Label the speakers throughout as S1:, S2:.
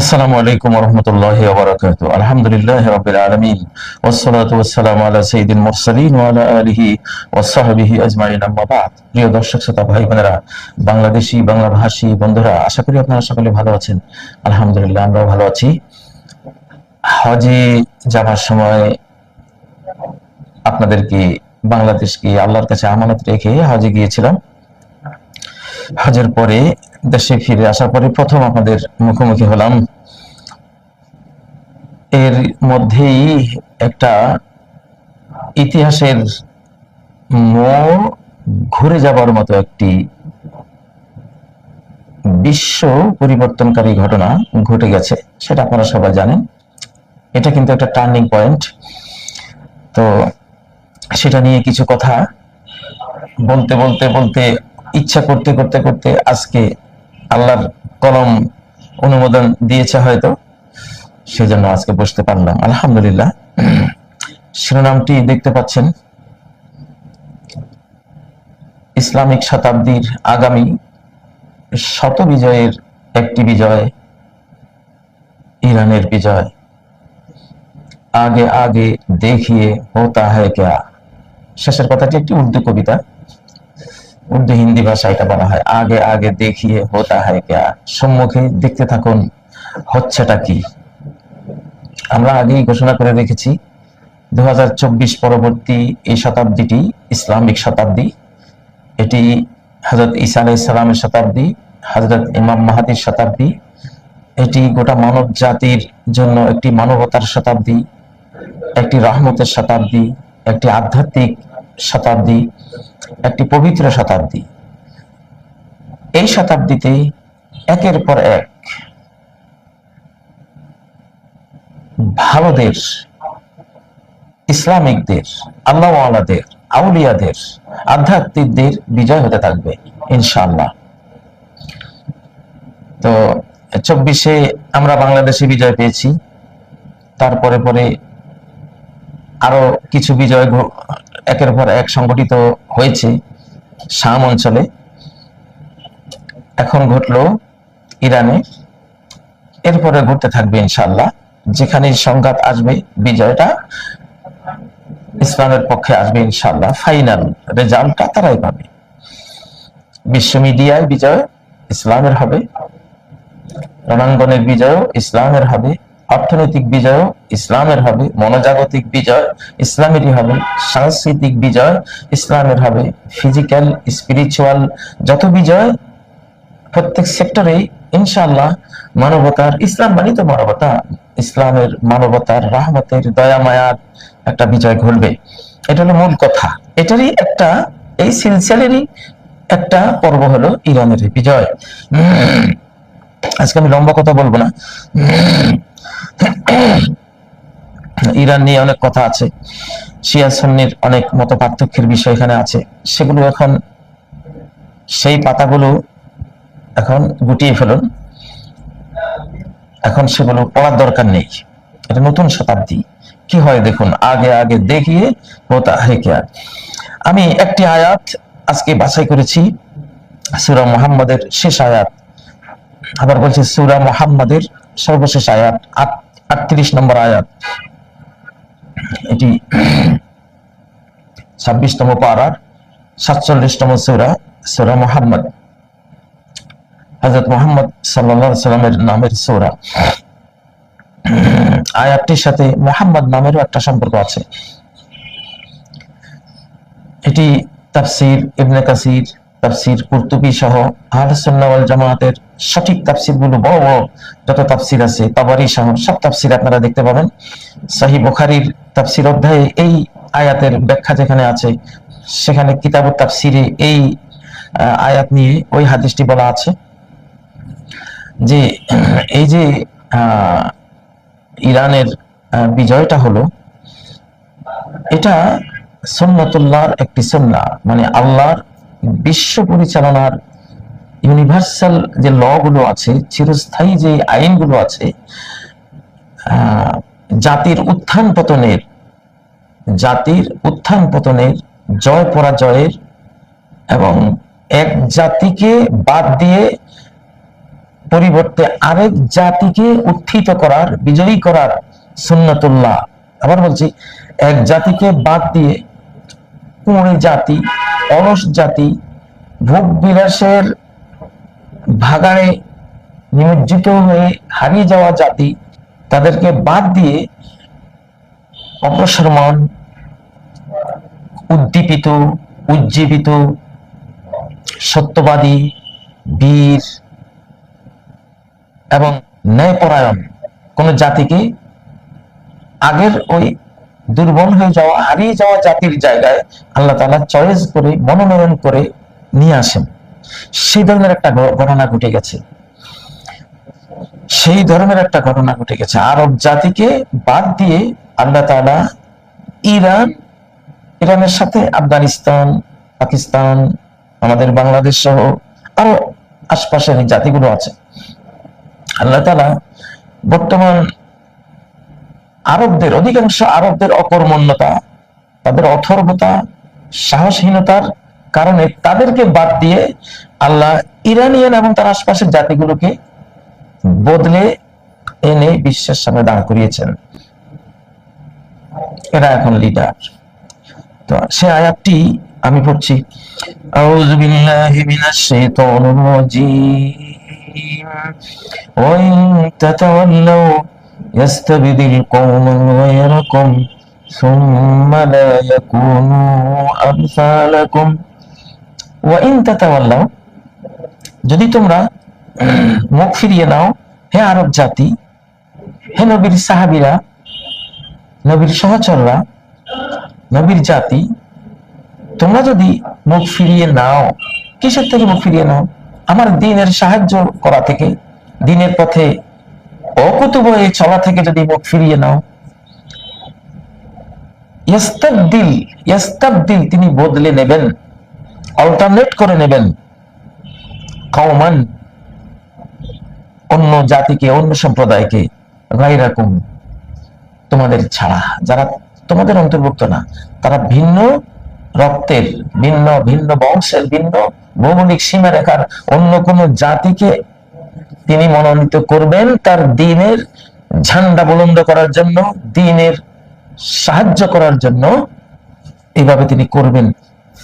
S1: আসসালামু আলাইকুম ওয়া রাহমাতুল্লাহি ওয়া বারাকাতুহু। আলহামদুলিল্লাহি রাব্বিল আলামিন ওয়াসসালাতু ওয়াসসালামু আলা সাইয়্যিদিল মুরসালিন ওয়া আলা আলিহি ওয়া সাহবিহি আজমাইন, আম্মা বা'দ। প্রিয় দর্শক শ্রোতা ভাই বোনেরা, বাংলাদেশী বাংলা ভাষী বন্ধুরা, আশা করি আপনারা সকলে ভালো আছেন। আলহামদুলিল্লাহ, আমরাও ভালো আছি। হজে যাওয়ার সময় আপনাদেরকে বাংলাদেশকে আল্লাহর কাছে আমানত রেখে হজে গিয়েছিলাম। হজের পরে দেশে ফিরে আসার পরে প্রথম আপনাদের মুখোমুখি হলাম। এর মধ্যেই একটা ইতিহাসের মোড় ঘুরে যাবার মতো একটি বিশ্ব পরিবর্তনকারী ঘটনা ঘটে গেছে, সেটা আপনারা সবাই জানেন। এটা কিন্তু একটা টার্নিং পয়েন্ট। তো সেটা নিয়ে কিছু কথা বলতে বলতে বলতে ইচ্ছা করতে করতে করতে আজকে আল্লাহর কলম অনুমোদন দিয়েছে হয়তো, সেজন্য আজকে বসতে পারলাম। আলহামদুলিল্লাহ। শিরোনামটি দেখতে পাচ্ছেন, ইসলামিক শতাব্দীর আগামী শত বিজয়ের একটি বিজয়, ইরানের বিজয়। আগে আগে দেখিয়ে হোতা হ্যায় ক্যা। শেষের কথাটি একটি উর্দু কবিতা, উর্দু হিন্দি ভাষা এটা বলা হয়। আগে আগে দেখিয়ে হোতা হ্যায় ক্যা, সম্মুখে দেখতে থাকুন হচ্ছেটা কি। আমরা আগেই ঘোষণা করে রেখেছি 2024 পরবর্তী এই শতাব্দীটি ইসলামিক শতাব্দী। এটি হযরত ঈসা আলাইহিস সালামের শতাব্দী, হযরত ইমাম মাহদীর শতাব্দী। এটি গোটা মানব জাতির জন্য একটি মানবতার শতাব্দী, একটি রহমতের শতাব্দী, একটি আধ্যাত্মিক শতাব্দী, একটি পবিত্র শতাব্দী। এই শতাব্দীতে একের পর এক ভালোদের, ইসলামিকদের, আল্লাহওয়ালাদের, আউলিয়াদের, আধ্যাত্মিকদের বিজয় হতে থাকবে ইনশাআল্লাহ। তো 24-এ আমরা বাংলাদেশে বিজয় পেয়েছি, তারপরে পরে আরো কিছু বিজয় একের পর এক সংগঠিত হয়েছে শাম অঞ্চলে। এখন ঘটলো ইরানে, এরপরে ঘটতে থাকবে ইনশাআল্লাহ। যেখানে সংঘাত আসবে বিজয়টা ইসলামের পক্ষে আসবে ইনশাআল্লাহ। ফাইনাল রেজাল্টটা তারাই পাবে। বিশ্ব মিডিয়ায় বিজয় ইসলামের হবে, রণাঙ্গনের বিজয়ও ইসলামের হবে, অর্থনৈতিক বিজয়ও ইসলামের হবে, মনোজাগতিক বিজয় ইসলামেরই হবে, সাংস্কৃতিক বিজয় ইসলামের হবে, ফিজিক্যাল স্পিরিচুয়াল যত বিজয় প্রত্যেক সেক্টরে ইনশাআল্লাহ মানবতার, ইসলাম মানে তো মানবতা, ইসলামের মানবতার, রহমতের, দয়া মায়ার একটা বিজয় ঘটবে। এটা হলো মূল কথা। এটারই একটা, এই সিলসিলারই একটা পর্ব হলো ইরানের বিজয়। আজকে আমি লম্বা কথা বলবো না। ইরান নিয়ে অনেক কথা আছে, শিয়া সুন্নির অনেক মত পার্থক্যের বিষয় এখানে আছে। সেগুলো এখন, সেই পাতাগুলো এখন গুটিয়ে ফেলুন, এখন সেগুলো পড়ার দরকার নেই। এটা নতুন শতাব্দী। কি হয় দেখুন, আগে আগে দেখিয়ে হোতা হ্যায় ক্যা। আমি একটি আয়াত আজকে বাছাই করেছি, সূরা মুহাম্মাদের শেষ আয়াত। আবার বলছি সূরা মুহাম্মাদের সর্বশেষ আয়াত, 38 নম্বর আয়াত। এটি 26তম পারার 47তম সূরা, সূরা মুহাম্মাদ, হযরত মুহাম্মদ সাল্লাল্লাহু আলাইহি সাল্লামের নামের সূরা। আয়াতটির সাথে মুহাম্মদ নামেরও একটা সম্পর্ক আছে। এটি তাফসীর ইবনে কাসির, তাফসীর কুরতুবী সহ আহলে সুন্নাহ ওয়াল জামাতের সঠিক তাফসীরগুলো, বড় বড় যত তাফসীর আছে, তাবারী সহ সব তাফসীর আপনারা দেখতে পাবেন। সহিহ বুখারীর তাফসীর অধ্যায়ে এই আয়াতের ব্যাখ্যা যেখানে আছে, সেখানে কিতাবুত তাফসীরে এই আয়াত নিয়ে ওই হাদিসটি বলা আছে যে এই যে ইরানের বিজয়টা হলো, এটা সুন্নাতুল্লাহর একটি সুন্নাহ, মানে আল্লাহর বিশ্ব পরিচালনার ইউনিভার্সাল যে ল গুলো আছে, চিরস্থায়ী যে আইনগুলো আছে, জাতির উত্থান পতনের, জয় পরাজয়ের, এবং এক জাতিকে বাদ দিয়ে পরিবর্তে আরেক জাতিকে উত্থিত করার, বিজয়ী করার সুন্নাতুল্লাহ। আবার বলছি, এক জাতিকে বাদ দিয়ে কুঁড়ে জাতি, অলস জাতি, ভোগ বিলাসের ভাগাড়ে নিমজ্জিত হয়ে হারিয়ে যাওয়া জাতি, তাদেরকে বাদ দিয়ে অগ্রসরমান, উদ্দীপিত, উজ্জীবিত, সত্যবাদী, বীর এবং ন্যায়পরায়ণ কোন জাতিকে আগের ওই দুর্বল হয়ে যাওয়া, হারিয়ে যাওয়া জাতির জায়গায় আল্লাহ তাআলা চয়েস করে, মনোনয়ন করে নিয়ে আসেন। সেই ধরনের একটা ঘটনা ঘটে গেছে। আরব জাতিকে বাদ দিয়ে আল্লাহ তাআলা ইরানের সাথে আফগানিস্তান, পাকিস্তান, আমাদের বাংলাদেশ সহ আরো আশপাশের জাতিগুলো আছে, আল্লাহ তাআলা বর্তমান অধিকাংশ আরবদের অকর্মণ্যতা, তাদের অথর্বতা, সাহসহীনতার কারণে তাদেরকে বাদ দিয়ে আল্লাহ ইরানিয়ান এবং তার আশপাশের জাতিগুলোকে বদলে এনে বিশ্বের সামনে দাঁড় করিয়েছেন। এরা এখন লিডার। তো সে আয়াতটি আমি পড়ছি, আউযু বিল্লাহি মিনাশ শাইতানির রাজীম, ওয়া ইন তাতাওয়াল্লাউ يستبدل قوما غيركم ثم لا يكونوا أمثالكم وإن تتولوا, যদি তোমরা মুখ ফিরিয়ে নাও হে আরব জাতি, হে নবীর সাহাবীরা, নবীর সহচররা, নবীর জাতি, তোমরা যদি মুখ ফিরিয়ে নাও, কিসের থেকে মুখ ফিরিয়ে নাও? আমার দ্বীনের সাহায্য করা থেকে, দ্বীনের পথে অকুতুব এই চলা থেকে যদি মুখ ফিরিয়ে নাও, ইয়াস্তাবদিল তিনি বদলে নেবেন, অল্টারনেট করে নেবেন, কওমান অন্য জাতিকে, অন্য সম্প্রদায়কে, গায়রাকুম তোমাদের ছাড়া, যারা তোমাদের অন্তর্ভুক্ত না, তারা ভিন্ন রক্তের, ভিন্ন ভিন্ন বংশের, ভিন্ন ভৌগোলিক সীমারেখার অন্য কোন জাতিকে তিনি মনোনীত করবেন তার দ্বীনের ঝান্ডা বুলন্দ করার জন্য, দ্বীনের সাহায্য করার জন্য। এইভাবে তিনি করবেন।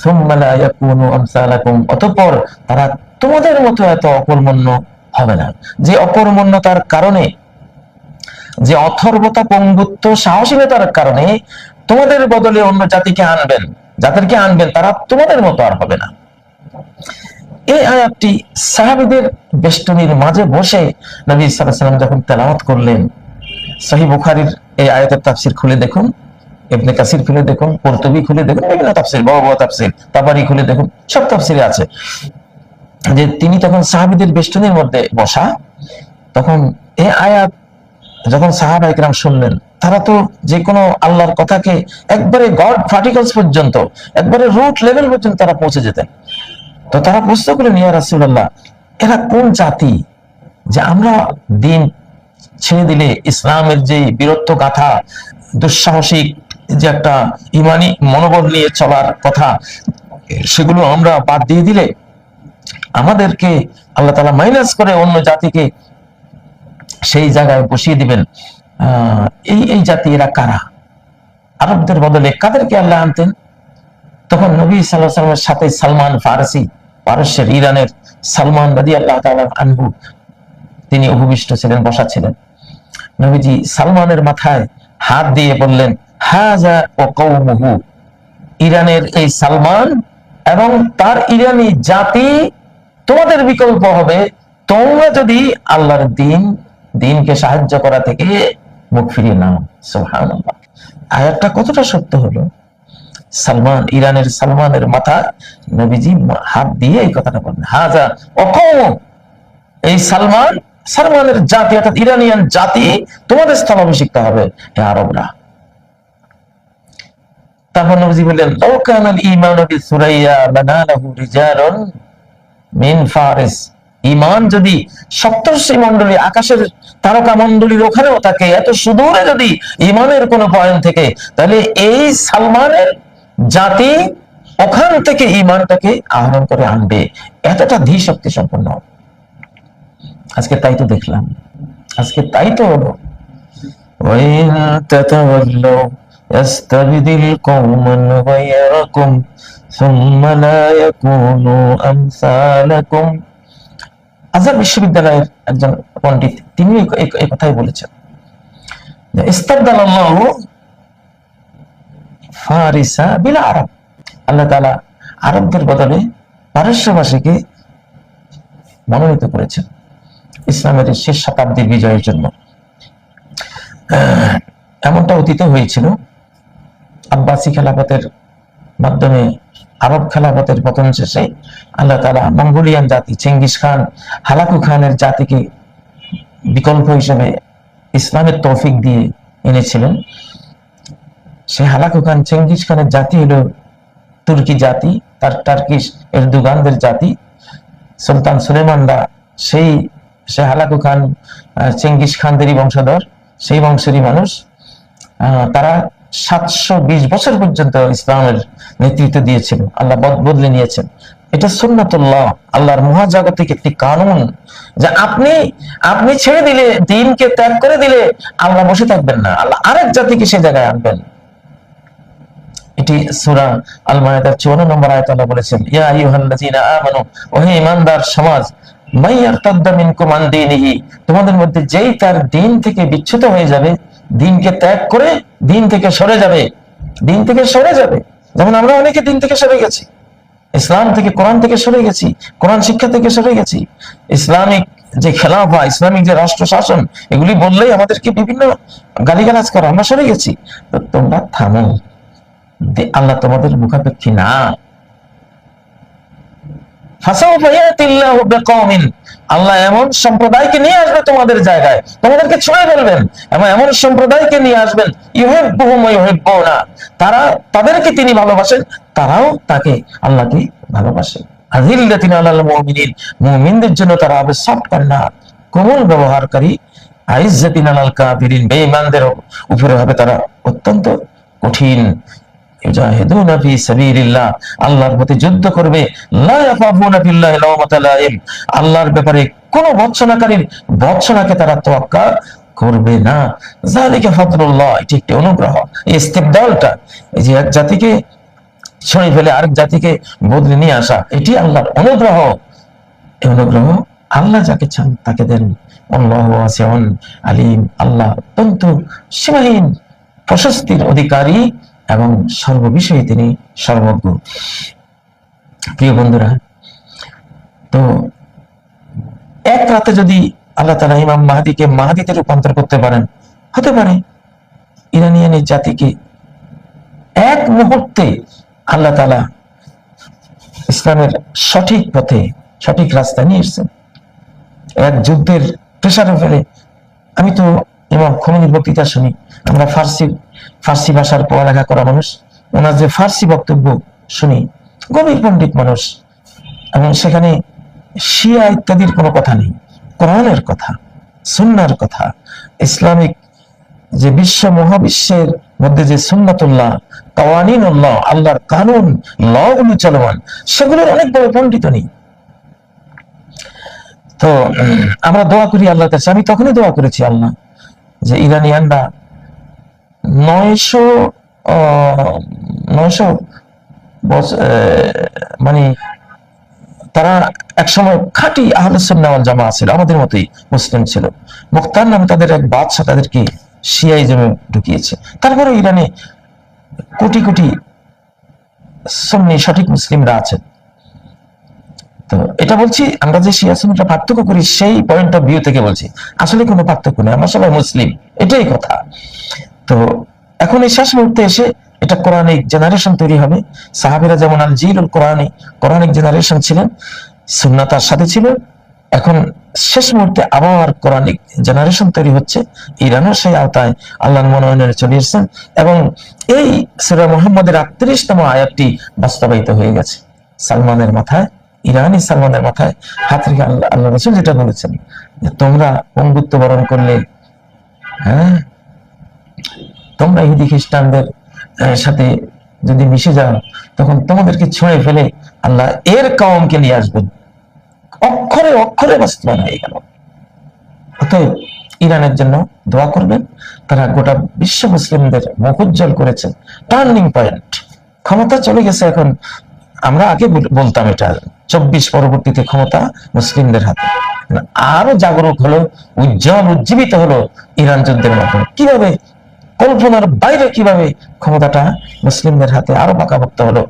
S1: সুম্মা লা ইয়াকুনু আমসালাকুম, অতঃপর তারা তোমাদের মতো এত অকর্মণ্য হবে না। যে অকর্মণ্যতার কারণে, যে অথর্বতা, পঙ্গুত্ব, সাহসীনতার কারণে তোমাদের বদলে অন্য জাতিকে আনবেন, যাদেরকে আনবেন তারা তোমাদের মতো আর হবে না। এই আয়াতটি সাহাবীদের বেষ্টনীর মাঝে বসে নবী সাল্লাল্লাহু আলাইহি ওয়াসাল্লাম যখন তেলাওয়াত করলেন, সহিহ বুখারীর এই আয়াতের তাফসীর খুলে দেখুন, ইবনে কাসির খুলে দেখুন, কুরতুবী খুলে দেখুন, বিভিন্ন তাফসীর, বড় বড় তাফসীর, তাবারি খুলে দেখুন, সব তাফসীরে আছে যে তিনি তখন সাহাবীদের বেষ্টনীর মধ্যে বসা, তখন এই আয়াত যখন সাহাবায়ে কেরাম শুনলেন, তারা তো যে কোনো আল্লাহর কথাকে একবারে গড পার্টিকলস পর্যন্ত, একবারে রুট লেভেল পর্যন্ত তারা পৌঁছে যেতেন। তো তারা প্রশ্ন করলেন, ইয়া রাসূলুল্লাহ, এরা কোন জাতি যে আমরা দিন ছেড়ে দিলে, ইসলামের যে বীরত্ব গাথা, দুঃসাহসিক যে একটা ইমানি মনোবল নিয়ে চলার কথা, সেগুলো আমরা বাদ দিয়ে দিলে আমাদেরকে আল্লাহ তাআলা মাইনাস করে অন্য জাতিকে সেই জায়গায় বসিয়ে দিবেন। এই জাতি এরা কারা? আরবদের বদলে কাদেরকে আল্লাহ আনতেন? তখন নবী সাল্লাল্লাহু আলাইহি ওয়াসাল্লামের সাথে সালমান ফারসি, পারস্যের, ইরানের সালমান রাদিয়াল্লাহু তাআলা আনহু, তিনি উপবিষ্ট ছিলেন, বসা ছিলেন। নবীজি সালমানের মাথায় হাত দিয়ে বললেন, হাযা ওয়া কওমুহু, ইরানের এই সালমান এবং তার ইরানি জাতি তোমাদের বিকল্প হবে, তোমরা যদি আল্লাহর দ্বীনকে সাহায্য করা থেকে মুখ ফিরিয়ে নাও। সুবহানাল্লাহ, আয়াতটা কতটা সত্য হলো। সালমান, ইরানের সালমানের মাথা নবীজি হাত দিয়ে এই কথাটা বললেন, হাযা ওয়া কওমু, এই সালমানের জাতি অর্থাৎ ইরানিয়ান জাতি তোমাদের স্থলাভিষিক্ত হবে, হে আরবরা। তখন নবীজি বললেন, লাউ কানাল ঈমানু বিসুরাইয়া লানালাহু রিজালুন মিন ফারিস, ঈমান যদি সপ্তর্ষি মণ্ডলী, আকাশের তারকা মণ্ডলীর ওখানেও থাকে, এত সুদূরে যদি ঈমানের কোনো পয়েন্ট থেকে, তাহলে এই সালমানের জাতি ওখান থেকে ঈমানটাকে আহরণ করে আনবে, এতটা ধী শক্তি সম্পন্ন। আজকে তাই তো দেখলাম, আজকে তাই তো হলো। وإن تتولوا يستبدل قوما غيركم ثم لا يكونوا أمثالكم। আজহার বিশ্ববিদ্যালয়ের একজন পণ্ডিত তিনি এই কথাই বলেছেন, ইস্তাবদালাল্লাহু ফারিসা বিল আরব। আল্লাহ তাআলা আরবদের বদলে পারস্যবাসীকে মনোনীত করেছেন ইসলামের শেষ শতাব্দীর বিজয়ের জন্য। এমনটা অতীতে হয়েছিল। আব্বাসী খেলাফতের মাধ্যমে আরব খেলাফতের পতন শেষে আল্লাহ তাআলা মঙ্গোলিয়ান জাতি চেঙ্গিস খান, হালাকু খানের জাতিকে বিকল্প হিসেবে ইসলামের তৌফিক দিয়ে এনেছিলেন। সেই হালাকু খান চেঙ্গিস খানের জাতি হলো তুর্কি জাতি, তার টার্কিশ এরদোগানদের জাতি। সুলতান সুলেমানরা সেই হালাকু খান চেঙ্গিস খানদেরই বংশধর, সেই বংশেরই মানুষ। তারা 720 বছর পর্যন্ত ইসলামের নেতৃত্ব দিয়েছিল, আল্লাহ বদলে নিয়েছেন। এটা সুন্নাতুল্লাহ, আল্লাহর মহাজাগতিক একটি কানুন, যে আপনি ছেড়ে দিলে, দ্বীনকে ত্যাগ করে দিলে আল্লাহ বসে থাকবেন না, আল্লাহ আরেক জাতিকে সে জায়গায় আনবেন। এটি সূরা আল মাইদার 54 নম্বর আয়াতে আল্লাহ বলেছেন, ইয়া আইয়ুহাল্লাযীনা আমানু, ওহে ঈমানদার সমাজ, মান ইয়ারতাদ্দা মিনকুম আন দীনিহি, তোমাদের মধ্যে যেই তার দ্বীন থেকে বিচ্যুত হয়ে যাবে, দ্বীনকে ত্যাগ করে দ্বীন থেকে সরে যাবে, দ্বীন থেকে সরে যাবে। যেমন আমরা অনেকে দ্বীন থেকে সরে গেছি, ইসলাম থেকে, কোরআন থেকে সরে গেছি, কোরআন শিক্ষা থেকে সরে গেছি। ইসলামিক যে খেলাফা, ইসলামিক যে রাষ্ট্র শাসন, এগুলি বললেই আমাদেরকে বিভিন্ন গালিগালাজ করে, আমরা সরে গেছি। তো তোমরা থামো, আল্লাহ তোমাদের মুখাপেক্ষী না। আল্লাহ এমন সম্প্রদায়কে নিয়ে আসবে তোমাদের জায়গায়, তোমাদেরকে ছুঁয়ে ফেলবেন, এবং এমন সম্প্রদায়কে নিয়ে আসবেন ইউহিব্বুহুম ওয়া ইউহিব্বুনা, তাদেরকে তিনি ভালোবাসেন, তারাও তাকে, আল্লাহকে ভালোবাসে। আযিল্লাতিন আলাল মুমিনিন, মুমিনদের জন্য তারা হবে সফট কর্নার, কোমল ব্যবহারকারী। আইজ্জাতিন আলাল কাফিরিন, বেঈমানদের উপরে হবে তারা অত্যন্ত কঠিন। ইউজাহিদুনা ফি সাবিলিল্লাহ, আল্লাহর পথে যুদ্ধ করবে। লা ইয়াখাফুনা বিল্লাহি লাওমাতা লাইম, আল্লাহর ব্যাপারে কোন ভৎসনাকারীর ভৎসনাকে তারা তোয়াক্কা করবে না। যালিকা ফাদলুল্লাহ, এটি একটি অনুগ্রহ। এই ইস্তিবদালটা, এই যে এক জাতিকে ছড়িয়ে ফেলে আরেক জাতিকে বদলে নিয়ে আসা, এটি আল্লাহর অনুগ্রহ। এই অনুগ্রহ আল্লাহ যাকে চান তাকে দেন। আল্লাহু ওয়াসিউন আলিম, আল্লাহ অত্যন্ত সীমাহীন প্রশস্তির অধিকারী এবং সর্ববিষয়ে তিনি সর্বজ্ঞ। প্রিয় বন্ধুরা, তো এক রাতে যদি আল্লাহ তাআলা ইমাম মাহদীকে মাহদীতে রূপান্তর করতে পারেন, হতে পারে ইরানিয়ান জাতিকে এক মুহূর্তে আল্লাহ তাআলা ইসলামের সঠিক পথে, সঠিক রাস্তায় নিয়ে এসেছেন। এক যুদ্ধের প্রেসারে ফেলে, আমি তো ইমাম খোমেনির বক্তৃতা শুনি, আমরা ফার্সি ভাষার পড়ালেখা করা মানুষ, ওনার যে ফার্সি বক্তব্য শুনি, গভীর পণ্ডিত মানুষ, এবং সেখানে শিয়া ইত্যাদির কোনো কথা নেই, কোরআনের কথা, সুন্নাহর কথা, ইসলামিক যে বিশ্ব মহাবিশ্বের মধ্যে যে সুন্নাতুল্লাহ, কাওয়ানিনুল্লাহ, আল্লাহর কানুন, লগুলো চলমান, সেগুলোর অনেক বড় পণ্ডিত নেই। তো আমরা দোয়া করি আল্লাহর কাছে, আমি তখনই দোয়া করেছি, আল্লাহ যে ইরানিয়ানরা 900 মানে তারা একসময় খাঁটি আহলে সুন্নাহ ওয়াল জামাআহ ছিল, আমাদের মতোই মুসলিম ছিল। মুখতার নামে তাদের এক বাদশা তাদেরকে শিয়াইজমে ঢুকিয়েছে। তারপরে ইরানে কোটি কোটি সুন্নি সঠিক মুসলিমরা আছেন। তো এটা বলছি, আমরা যে শিয়া সুন্নিটা পার্থক্য করি সেই পয়েন্ট অফ ভিউ থেকে বলছি, আসলে কোনো পার্থক্য নেই, আমরা সবাই মুসলিম, এটাই কথা। তো এখন এই শেষ মুহূর্তে এসে এটা কোরআনিক জেনারেশন তৈরি হবে। সাহাবীরা যেমন আল জিলুল কোরআনিক জেনারেশন ছিলেন, সুন্নাহ তার সাথে ছিল, এখন শেষ মুহূর্তে আবার কোরআনিক জেনারেশন তৈরি হচ্ছে। ইরানও সেই আওতায় আল্লাহর মনোনয়নে চলে এসেছেন, এবং এই সূরা মুহাম্মদের 38তম আয়াতটি বাস্তবায়িত হয়ে গেছে। সালমানের মাথায়, ইরানি সালমানের মাথায় হাত রেখে আল্লাহ রাসূল যেটা বলেছেন, যে তোমরা পঙ্গুত্ব বরণ করলে, হ্যাঁ, তোমরা ইহুদি খ্রিস্টানদের সাথে যদি মিশে যাও, তখন তোমাদেরকে ছুঁয়ে ফেলে আল্লাহ এর কওমকে নিয়ে আসবেন। অক্ষরে অক্ষরে বাস্তবায়ন হয়ে গেল। অতএব ইরানের জন্য দোয়া করবেন। তারা গোটা বিশ্ব মুসলিমদের মুখ উজ্জ্বল করেছেন, টার্নিং পয়েন্ট। ক্ষমতা চলে গেছে এখন, আমরা আগে বলতাম এটা 24 পরবর্তীতে ক্ষমতা মুসলিমদের হাতে। আরো জাগরুক হলো, উজ্জ্বল উজ্জীবিত হলো ইরান যুদ্ধের মাধ্যমে। কিভাবে, কল্পনার বাইরে কিভাবে ক্ষমতাটা মুসলিমদের হাতে আরো পাকাপোক্ত হলো।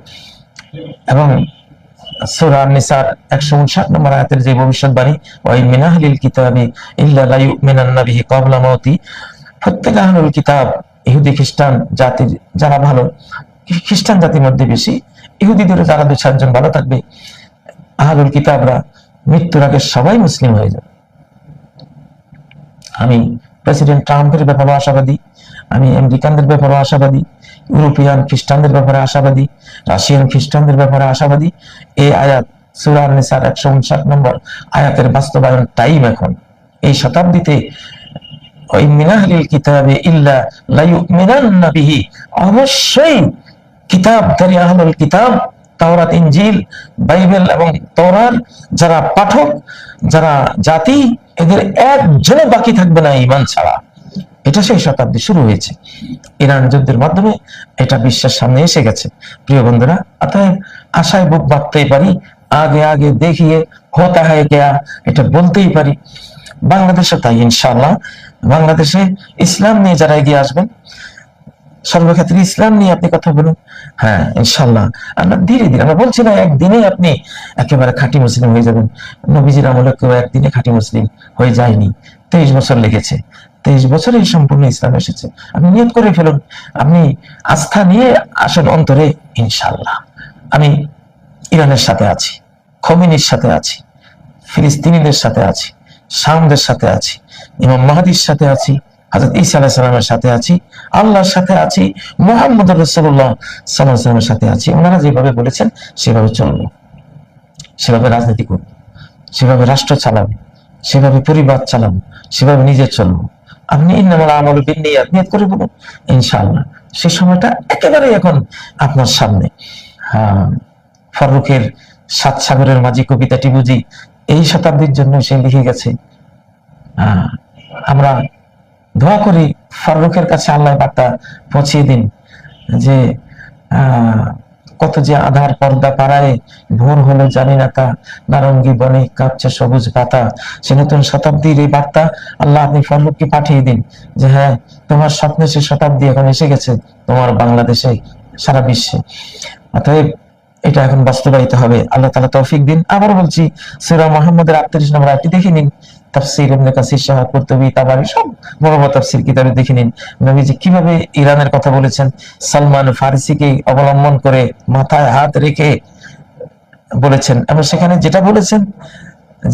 S1: এবং সূরা নিসার 159 নম্বর আয়াতের যে ভবিষ্যৎবাণী, ওয়া মিন আহলিল কিতাবি ইল্লা লা ইউমিনান্না বিহি ক্বাবলা মাউতি, প্রত্যেক আহলুল কিতাব ইহুদি খ্রিস্টান জাতির যারা ভালো, খ্রিস্টান জাতির মধ্যে বেশি, ইহুদিদের যারা 2-4 জন ভালো থাকবে, আহলুল কিতাবরা মৃত্যুর আগে সবাই মুসলিম হয়ে যাবে। আমি প্রেসিডেন্ট ট্রাম্পের ব্যাপারে আশাবাদী, আমি আমেরিকানদের ব্যাপারে আশাবাদী, ইউরোপিয়ান খ্রিস্টানদের ব্যাপারে আশাবাদী, রাশিয়ান খ্রিস্টানদের ব্যাপারে আশাবাদী। এই আয়াত সূরা নিসার 159 নম্বর আয়াতের বাস্তবায়ন টাইম এখন এই শতাব্দীতে। ওই মিনাহলিল কিতাবে ইল্লা লা ইউমিনান্না বিহি, অবশ্যই কিতাবধারী আহলুল কিতাব, তাওরাত, ইনজিল, বাইবেল এবং তওরাত যারা পাঠক, যারা জাতি, এদের একজনও বাকি থাকবে না ঈমান ছাড়া। এটা সেই শতাব্দী শুরু হয়েছে ইরান যুদ্ধের মাধ্যমে, এটা বিশ্বের সামনে এসে গেছে প্রিয় বন্ধুরা। অতএব আশায় বুক বাঁধতেই পারি, আগে আগে দেখিয়ে হতা হ্যায় কেয়া, এটা বলতেই পারি। বাংলাদেশে তাই ইনশাআল্লাহ। বাংলাদেশে ইসলাম নিয়ে যারা এগিয়ে আসবেন, সর্বক্ষেত্রে ইসলাম নিয়ে আপনি কথা বলুন, হ্যাঁ ইনশাআল্লাহ আমরা ধীরে ধীরে, আমরা বলছি না একদিনে আপনি একেবারে খাঁটি মুসলিম হয়ে যাবেন। নবীজির আমলে কেউ একদিনে খাঁটি মুসলিম হয়ে যায়নি, 23 বছর লেগেছে। 23 বছরে সম্পূর্ণ ইসলাম এসেছে। আপনি নিয়ত করে ফেলুন, আপনি আস্থা নিয়ে আসেন অন্তরে, ইনশাআল্লাহ। আমি ইরানের সাথে আছি, খোমেনির সাথে আছি, ফিলিস্তিনিদের সাথে আছি, শামদের সাথে আছি, ইমাম মাহদির সাথে আছি, হযরত ঈসা আলাইহিস সালামের সাথে আছি, আল্লাহর সাথে আছি, মুহাম্মদ রাসূলুল্লাহ সাল্লাল্লাহু আলাইহি ওয়াসাল্লামের সাথে আছি। ওনারা যেভাবে বলেছেন সেভাবে চলবো, সেভাবে রাজনীতি করবো, সেভাবে রাষ্ট্র চালাবো, সেভাবে পরিবার চালাবো, সেভাবে নিজে চলবো। আপনি ইন্নামাল আমালু বিন্নিয়াত নিয়ত করে বলুন, ইনশাআল্লাহ সেই সময়টা একেবারে এখন আপনার সামনে। ফারুকের 7 সাগরের মাঝি কবিতাটি বুঝি এই শতাব্দীর জন্য সে লিখে গেছে। আমরা দোয়া করি ফারুকের কাছে আল্লাহ বার্তা পৌঁছিয়ে দিন যে কত যে আধার পর্দা পাড়ায় ভোর হলো জানি না তা, নারঙ্গি বনে কাঁপছে সবুজ পাতা। সে নতুন শতাব্দীর এই বার্তা আল্লাহ আপনি ফারুককে পাঠিয়ে দিন যে হ্যাঁ, তোমার স্বপ্নে সে শতাব্দী এখন এসে গেছে তোমার বাংলাদেশে, সারা বিশ্বে। অতএব এটা এখন বাস্তবায়িত হবে, আল্লাহ তাআলা তৌফিক দিন। আবার বলছি, সূরা মুহাম্মদের 38 নম্বর আয়াতটি দেখে নিন, তাফসীর ইবনে কাসির সহ কুরতুবী, তাবারী সব বড় বড় তাফসীর কিতাবে দেখে নিন নবীজি কিভাবে ইরানের কথা বলেছেন। সালমান ফারসিকে অবলম্বন করে মাথায় হাত রেখে বলেছেন, এবং সেখানে যেটা বলেছেন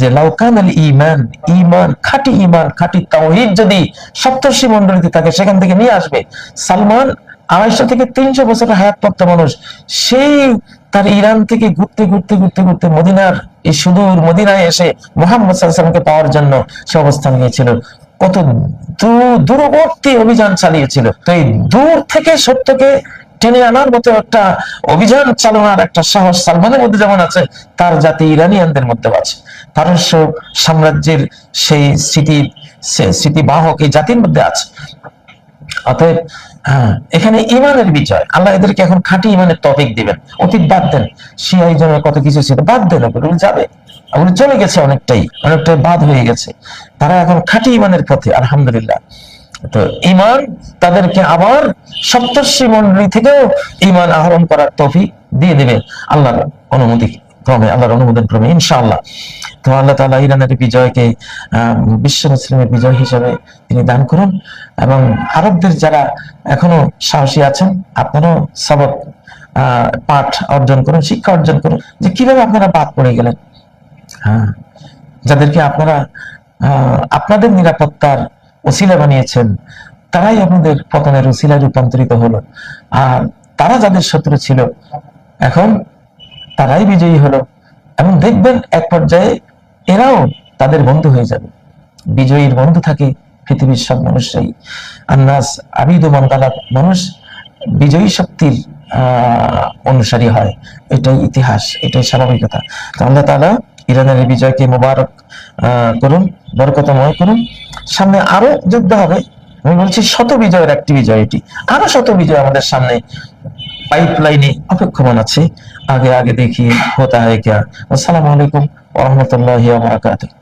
S1: যে লাউকান আল ঈমান, ঈমান খাঁটি ঈমান, খাঁটি তাওহীদ যদি সপ্তর্ষি মণ্ডলীতে থাকে সেখান থেকে নিয়ে আসবে। সালমান 250 থেকে 300 বছরের হায়াতপ্রাপ্ত মানুষ, সেই তার ইরান থেকে ঘুরতে ঘুরতে ঘুরতে ঘুরতে মদিনার এই সুদূর মদিনায় এসে মুহাম্মদ সাল্লাল্লাহু আলাইহি ওয়াসাল্লামকে পাওয়ার জন্য সে অবস্থান নিয়েছিল। কত দূরবর্তী অভিযান চালিয়েছিল। তো এই দূর থেকে সত্যকে টেনে আনার মতো একটা অভিযান চালানোর একটা সাহস সালমানের মধ্যে যেমন আছে, তার জাতি ইরানিয়ানদের মধ্যে আছে। পারস্য সাম্রাজ্যের সেই স্মৃতিবাহক এই জাতির মধ্যে আছে। অতএব এখানে ইমানের বিজয়, আল্লাহ এদেরকে এখন খাঁটি ইমানের তৌফিক দিবেন। অতীত বাদ দেন, শিয়াই জন্য কত কিছু ছিল বাদ দেন, ওগুলো যাবে, ওগুলো চলে গেছে, অনেকটাই বাদ হয়ে গেছে। তারা এখন খাঁটি ইমানের পথে, আলহামদুলিল্লাহ। তো ইমান তাদেরকে আবার সপ্তর্ষি মণ্ডলী থেকেও ইমান আহরণ করার তৌফিক দিয়ে দেবে আল্লাহর অনুমতি ক্রমে, আল্লাহর অনুমোদন ক্রমে ইনশাআল্লাহ। তো আল্লাহ তাআলা ইরানের বিজয়কে বিশ্ব মুসলিমের বিজয় হিসেবে তিনি দান করুন। এবং আরবদের যারা এখনো সাহসী আছেন, আপনারাও সবক পাঠ অর্জন করুন, শিক্ষা অর্জন করুন যে কিভাবে আপনারা বাদ পড়ে গেলেন। যাদেরকে আপনারা আপনাদের নিরাপত্তার ওসিলা বানিয়েছেন, তারাই আপনাদের পতনের ওসিলায় রূপান্তরিত হলো। আর তারা যাদের শত্রু ছিল এখন তারাই বিজয়ী হলো, এবং দেখবেন এক পর্যায়ে এরাও তাদের বন্ধু হয়ে যাবে। বিজয়ীর বন্ধু থাকে পৃথিবীর সব মানুষরাই, আন্নাস আবিদু মান গালাব, মানুষ বিজয়ী শক্তির অনুসারী হয়, এটাই ইতিহাস, এটাই স্বাভাবিকতা। তো আল্লাহ তাআলা ইরানের বিজয়কে মোবারক করুন, বরকতময় করুন। সামনে আরো যুদ্ধ হবে। আমি বলছি শত বিজয়ের একটি বিজয় এটি, আরো শত বিজয় আমাদের সামনে পাইপলাইনে অপেক্ষমান আছে। আগে আগে দেখিয়ে হোতা হ্যায় ক্যা। আসসালামু আলাইকুম ওয়া রাহমাতুল্লাহি ওয়া বারাকাতুহু।